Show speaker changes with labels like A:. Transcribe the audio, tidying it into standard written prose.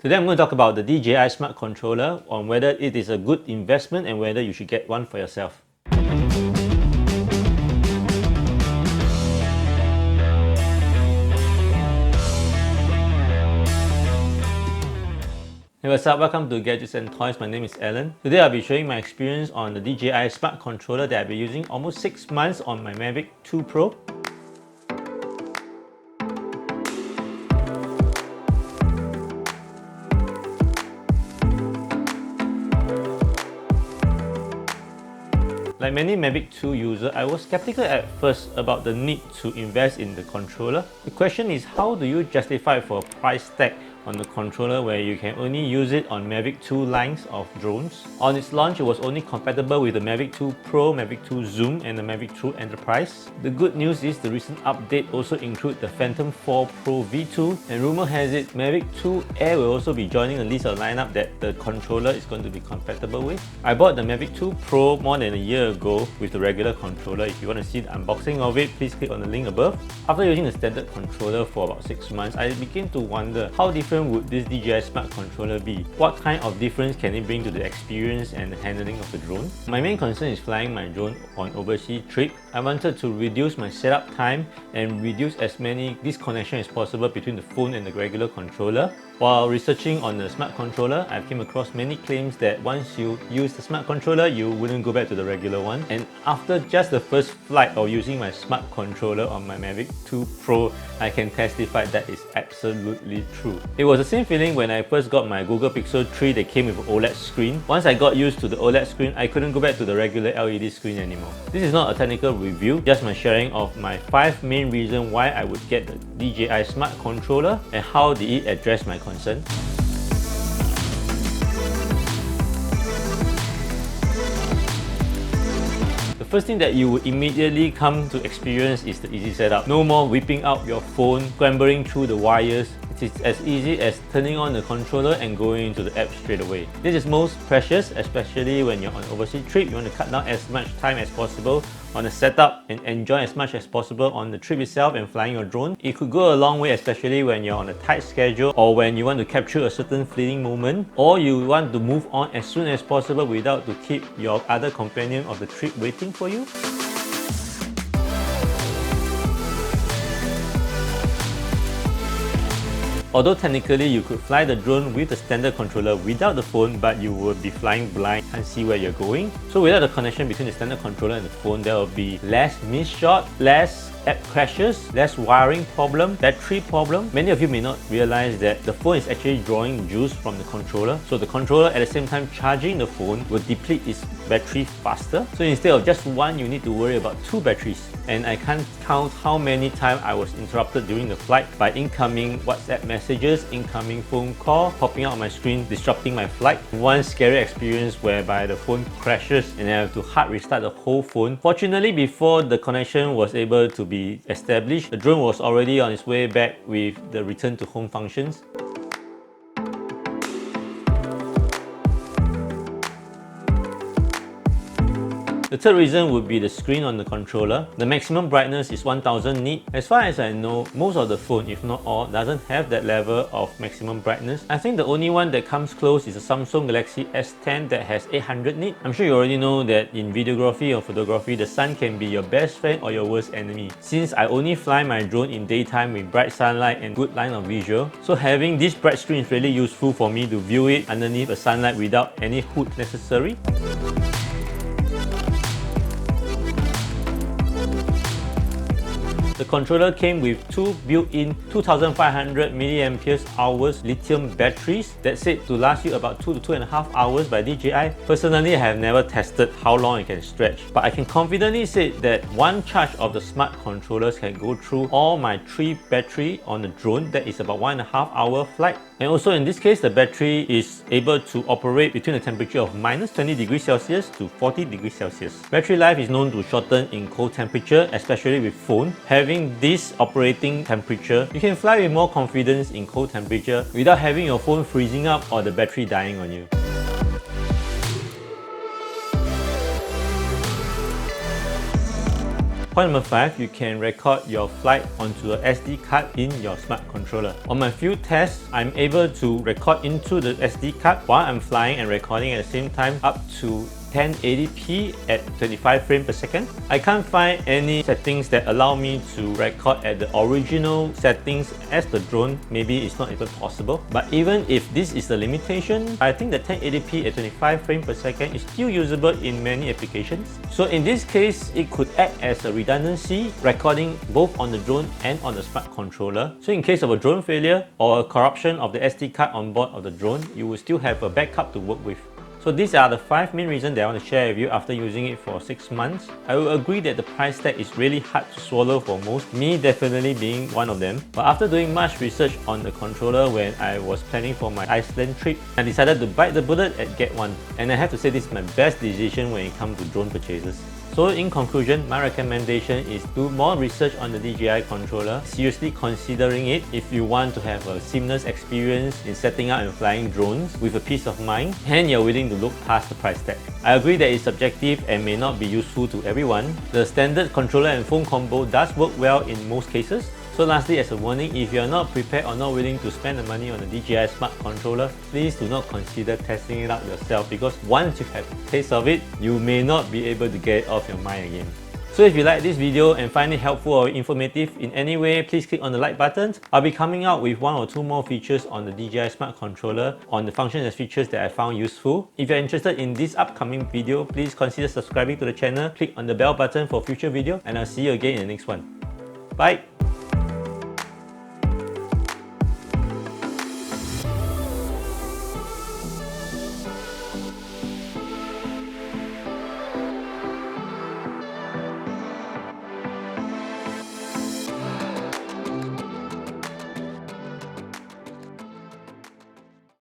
A: Today I'm going to talk about the DJI Smart Controller, on whether it is a good investment and whether you should get one for yourself. Hey, what's up? Welcome to Gadgets and Toys. My name is Alan. Today I'll be showing my experience on the DJI Smart Controller that I've been using almost 6 months on my Mavic 2 Pro. Like many Mavic 2 users, I was skeptical at first about the need to invest in the controller. The question is, how do you justify for a price tag on the controller where you can only use it on Mavic 2 lines of drones? On its launch, it was only compatible with the Mavic 2 Pro, Mavic 2 Zoom and the Mavic 2 Enterprise. The good news is the recent update also includes the Phantom 4 Pro V2, and rumor has it Mavic 2 Air will also be joining the list of lineup that the controller is going to be compatible with. I bought the Mavic 2 Pro more than a year ago with the regular controller. If you want to see the unboxing of it, please click on the link above. After using the standard controller for about 6 months, I began to wonder how different would this DJI Smart Controller be? What kind of difference can it bring to the experience and handling of the drone? My main concern is flying my drone on overseas trip. I wanted to reduce my setup time and reduce as many disconnections as possible between the phone and the regular controller. While researching on the Smart Controller, I came across many claims that once you use the Smart Controller, you wouldn't go back to the regular one. And after just the first flight of using my Smart Controller on my Mavic 2 Pro, I can testify that is absolutely true. It was the same feeling when I first got my Google Pixel 3 that came with an OLED screen. Once I got used to the OLED screen, I couldn't go back to the regular LED screen anymore. This is not a technical review, just my sharing of my 5 main reasons why I would get the DJI Smart Controller and how did it address my concern. The first thing that you will immediately come to experience is the easy setup. No more whipping out your phone, scrambling through the wires. It is as easy as turning on the controller and going into the app straight away. This is most precious, especially when you're on an overseas trip. You want to cut down as much time as possible on the setup and enjoy as much as possible on the trip itself and flying your drone. It could go a long way, especially when you're on a tight schedule or when you want to capture a certain fleeting moment, or you want to move on as soon as possible without to keep your other companion of the trip waiting for you. Although technically you could fly the drone with the standard controller without the phone, but you would be flying blind, can't see where you're going. So without the connection between the standard controller and the phone, there will be less missed shot, less app crashes, less wiring problem, battery problem. Many of you may not realize that the phone is actually drawing juice from the controller. So the controller at the same time charging the phone will deplete its battery faster. So instead of just one, you need to worry about 2 batteries. And I can't count how many times I was interrupted during the flight by incoming WhatsApp messages, incoming phone call, popping out on my screen, disrupting my flight. One scary experience whereby the phone crashes and I have to hard restart the whole phone. Fortunately, before the connection was able to be established, the drone was already on its way back with the return to home functions. The third reason would be the screen on the controller. The maximum brightness is 1000 nit. As far as I know, most of the phone, if not all, doesn't have that level of maximum brightness. I think the only one that comes close is the Samsung Galaxy S10 that has 800 nit. I'm sure you already know that in videography or photography, the sun can be your best friend or your worst enemy. Since I only fly my drone in daytime with bright sunlight and good line of visual, so having this bright screen is really useful for me to view it underneath the sunlight without any hood necessary. The controller came with 2 built-in 2500 mAh lithium batteries that said to last you about 2 to 2.5 hours by DJI. Personally, I have never tested how long it can stretch, but I can confidently say that one charge of the smart controllers can go through all my 3 battery on the drone. That is about 1.5 hour flight. And also in this case, the battery is able to operate between a temperature of -20 degrees Celsius to 40 degrees Celsius. Battery life is known to shorten in cold temperature, especially with phone. Having this operating temperature, you can fly with more confidence in cold temperature without having your phone freezing up or the battery dying on you. Point number 5, you can record your flight onto a SD card in your smart controller. On my few tests, I'm able to record into the SD card while I'm flying and recording at the same time up to 1080p at 25 frames per second. I can't find any settings that allow me to record at the original settings as the drone. Maybe it's not even possible. But even if this is the limitation, I think that 1080p at 25 frames per second is still usable in many applications. So in this case, it could act as a redundancy, recording both on the drone and on the smart controller. So in case of a drone failure or a corruption of the SD card on board of the drone, you will still have a backup to work with. So these are the 5 main reasons that I want to share with you after using it for 6 months. I will agree that the price tag is really hard to swallow for most, me definitely being one of them. But after doing much research on the controller when I was planning for my Iceland trip, I decided to bite the bullet and get one. And I have to say this is my best decision when it comes to drone purchases. So in conclusion, my recommendation is do more research on the DJI controller, seriously considering it if you want to have a seamless experience in setting up and flying drones with a peace of mind, and you're willing to look past the price tag. I agree that it's subjective and may not be useful to everyone. The standard controller and phone combo does work well in most cases. So lastly, as a warning, if you are not prepared or not willing to spend the money on the DJI Smart Controller, please do not consider testing it out yourself, because once you have a taste of it, you may not be able to get it off your mind again. So if you like this video and find it helpful or informative in any way, please click on the like button. I'll be coming out with 1 or 2 more features on the DJI Smart Controller on the functions and features that I found useful. If you're interested in this upcoming video, please consider subscribing to the channel, click on the bell button for future video, and I'll see you again in the next one. Bye!